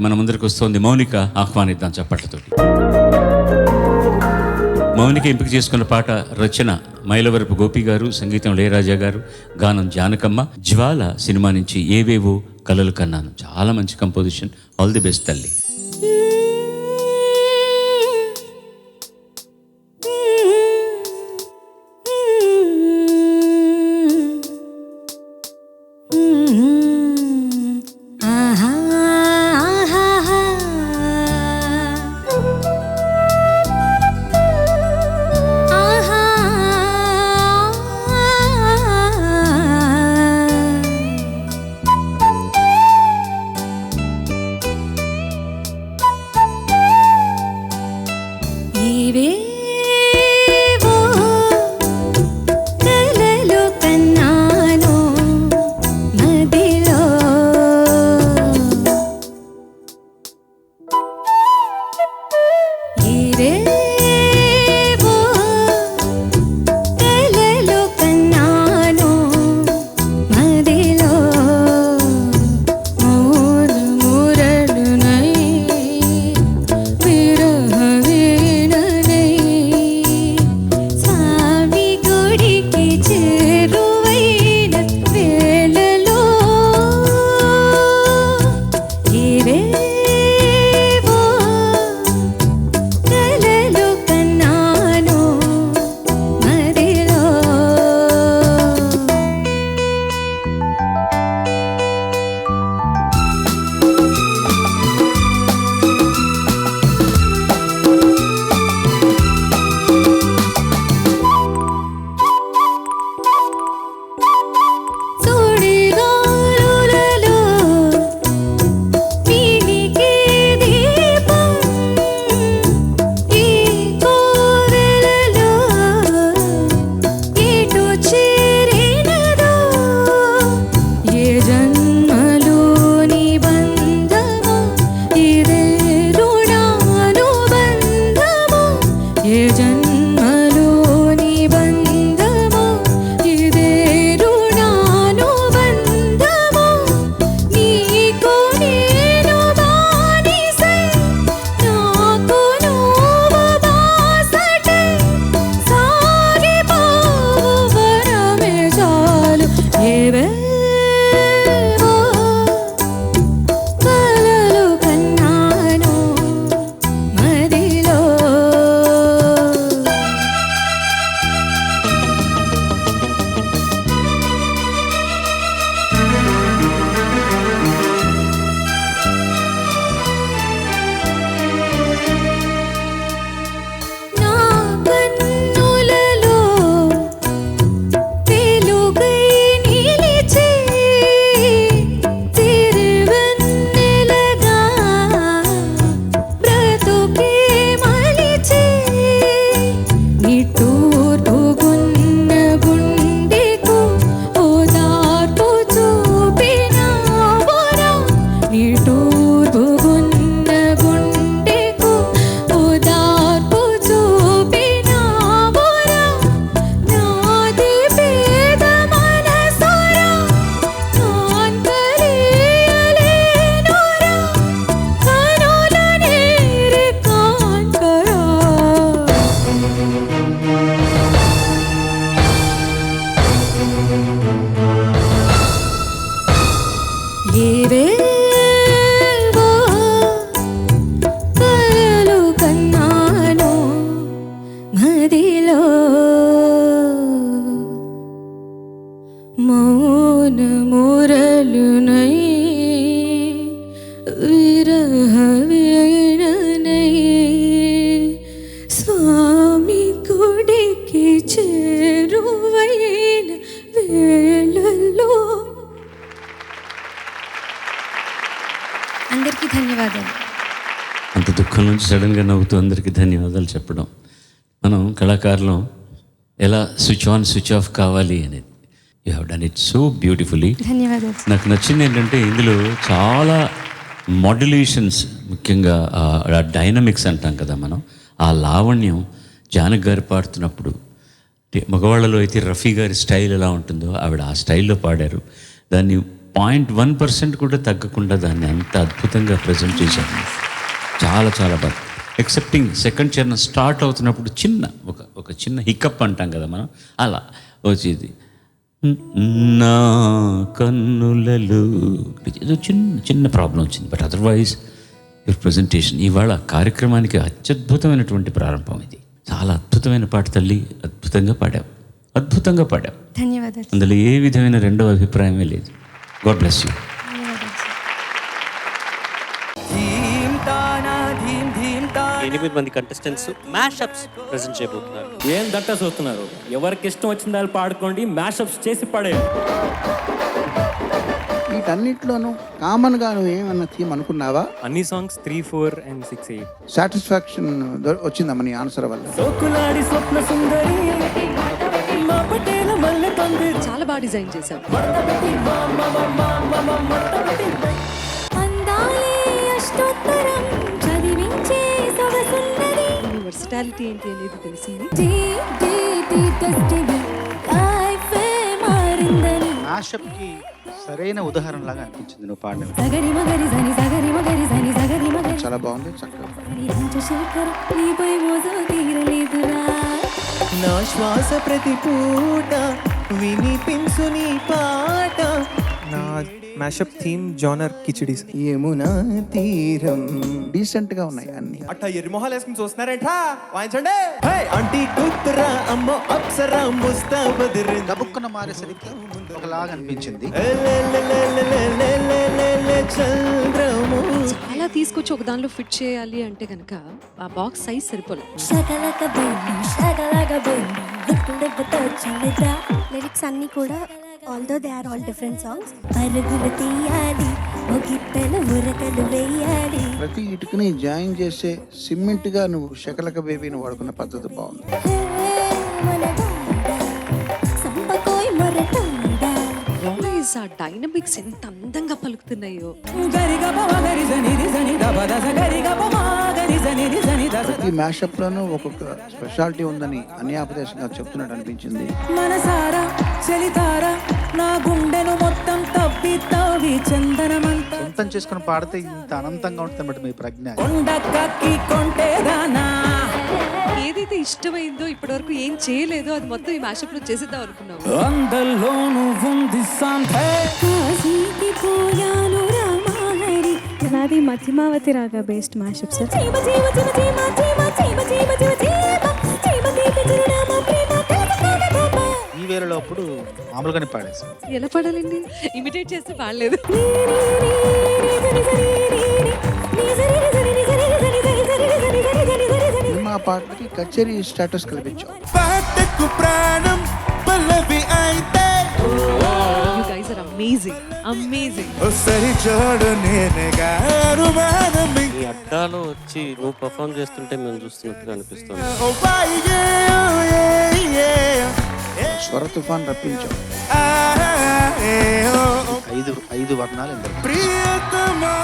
మన ముందరికి వస్తుంది మౌనిక. ఆహ్వానిద్దాం చప్పట్లతోటి. మౌనిక ఎంపిక చేసుకున్న పాట రచన మైలవరపు గోపి గారు, సంగీతం ఇళయరాజా గారు, గానం జానకమ్మ. జ్వాల సినిమా నుంచి ఏవేవో కలలు కన్నాను. చాలా మంచి కంపోజిషన్. ఆల్ ది బెస్ట్ తల్లి. మౌన మురళునై విరహ వీణనై స్వామి గుడికి చేరువైన వేళల్లో. అందరికీ ధన్యవాదాలు. అంత దుఃఖం నుంచి సడన్గా నవ్వుతూ అందరికీ ధన్యవాదాలు చెప్పడం. మనం కళాకారులం ఎలా స్విచ్ ఆన్ స్విచ్ ఆఫ్ కావాలి అనేది. You have done it so beautifully. ధన్యవాదాలు. నాకు నచ్చింది ఏంటంటే ఇందులో చాలా మాడ్యులేషన్స్, ముఖ్యంగా ఆ డైనమిక్స్ అంటాం కదా మనం, ఆ లావణ్యం జానకి గారు పాడుతున్నప్పుడు, మగవాళ్ళలో అయితే రఫీ గారి స్టైల్ ఎలా ఉంటుందో ఆవిడ ఆ స్టైల్లో పాడారు. దాన్ని 0.1% కూడా తగ్గకుండా దాన్ని అంత అద్భుతంగా ప్రజెంట్ చేశాను. చాలా చాలా బాగా. ఎక్సెప్టింగ్ సెకండ్ చరణం స్టార్ట్ అవుతున్నప్పుడు ఒక చిన్న హికప్ అంటాం కదా మనం, అలా వచ్చేది. నా కన్నులలో ఏదో చిన్న ప్రాబ్లం వచ్చింది. బట్ అదర్వైజ్ యువర్ ప్రజెంటేషన్ ఇవాళ కార్యక్రమానికి అత్యద్భుతమైనటువంటి ప్రారంభం. ఇది చాలా అద్భుతమైన పాట తల్లి. అద్భుతంగా పాడావు. ధన్యవాదాలు. అందులో ఏ విధమైన రెండవ అభిప్రాయమే లేదు. God bless you. ధన్యవాదాలు. 8 మంది కంటెస్టెంట్స్ మ్యాషప్స్ ప్రెజెంట్ చేయబోతున్నారు. ఏం దట్ట చూస్తున్నారు? ఎవరికి ఇష్టం వచ్చింది వాళ్ళు పాడుకోండి, మ్యాషప్స్ చేసి పడేయండి. వీటన్నిటిలోనూ కామన్గా నువ్వు ఏమన్నా థీమ్ అనుకున్నావా? అన్ని సాంగ్స్ 3, 4 and 6, 8. సాటిస్ఫాక్షన్ వచ్చిందమ్మా నీ ఆన్సర్ వల్ల? సోకులాడి స్వప్న సుందరి మా పటేల మల్లె పంది. చాలా బాగా డిజైన్ చేశాం. అందాలే అష్టోత్తరం చదివించే సొగసున్నది. మీ వర్సిటాలిటీ ఏంటి అనేది తెలిసింది. మారిందని మ్యాషప్కి సరైన ఉదాహరణలాగా అనిపించింది నువ్వు పాడిన. సగరి మగరి జని సగరి మగరి జని సగరి మగరి చాలా బాగుంది, చక్కగా. రాజశేఖర్ నీపై మోజు తీరలేదురా. నా శ్వాస ప్రతి పూట వినిపించు నీ పాట. నా మ్యాషప్ థీమ్ జానర్ కిచిడీస్. యమునా తీరం. డీసెంట్ గా ఉన్నాయి అన్ని. అట్ట ఎర్రి మొహాలు వేసుకుని చూస్తున్నారేంట్రా? వాయించండి. ఆంటీ కూతురా అమ్మో అప్సరా ముస్తాబదిరి. గబుక్కున మారేసరికి ఒకలాగా అనిపించింది. చంద్రము. చాలా తీసుకొచ్చి ఒక దానిలో ఫిట్ చేయాలి అంటే కనుక ఆ బాక్స్ సైజ్ సరిపోలేదు. షగలక బేబీ షగలక బేబీ గుర్తుండెబ్బతో చిన్నదా. లిరిక్స్ అన్నీ కూడా although they are all different songs. పరుగులు తీయాలి ఓ గిట్టెలు ఉరకలు వేయాలి. ప్రతి ఇటుకని జాయిన్ చేసే సిమెంట్ గా నువ్వు శకలక బేబీని వాడుకున్న పద్ధతి బాగుంది. సంపకోయ్ మొరటాడా. వాయిస్ ఆ డైనమిక్స్ ఎంత అందంగా పలుకుతున్నాయో. ప్రతి మ్యాషప్ లోనూ ఒక్కొక్క స్పెషాలిటీ ఉందని అన్యాపదేశంగా చెప్తున్నట్టు అనిపించింది. మనసారా చలితారా నా గుండెను మొత్తం తవ్వి తవ్వి చందనమంతా సొంతం చేసుకుని పాడితే ఇంత అనంతంగా ఉంటుంది బట్ మీ ప్రజ్ఞ. కొండకి కొంటేదానా. ఏదైతే ఇష్టమైందో ఇప్పటివరకు ఏం చేయలేదో అది మొత్తం ఈ మ్యాషప్ లో చేసేద్దాం అనుకున్నాము. అందల్లోను ఉంది సంతే. కాశీకి పోయాను రామహరి. నాది మధ్యమావతి రాగా బేస్డ్ మ్యాషప్ సార్. చీమ చీమ చీమ చీమ చీమ చీమ చీమ చీమ చీమ చీమ తీపి చిరునామ ప్రేమ కలకత్తా. ఈ వేళలో అప్పుడు మామూలుగానే పాడేసి ఎలా పడాలండి? ఇమిటేట్ చేస్తే పాడలేదు. సినిమా పాటకి కచేరీ స్టేటస్ కల్పించావు. పాటకు ప్రాణం పల్లవి అయితే You guys are amazing. సరి చూడు నేనేగా అనుమానం. ఈ అడ్డాలో వచ్చి నువ్వు పర్ఫామ్ చేస్తుంటే మేము చూస్తున్నట్టుగా అనిపిస్తుంది. స్వర తుఫాన్ రప్పించావు. ఐదు వర్ణాలు ఇందరు. ప్రియతమా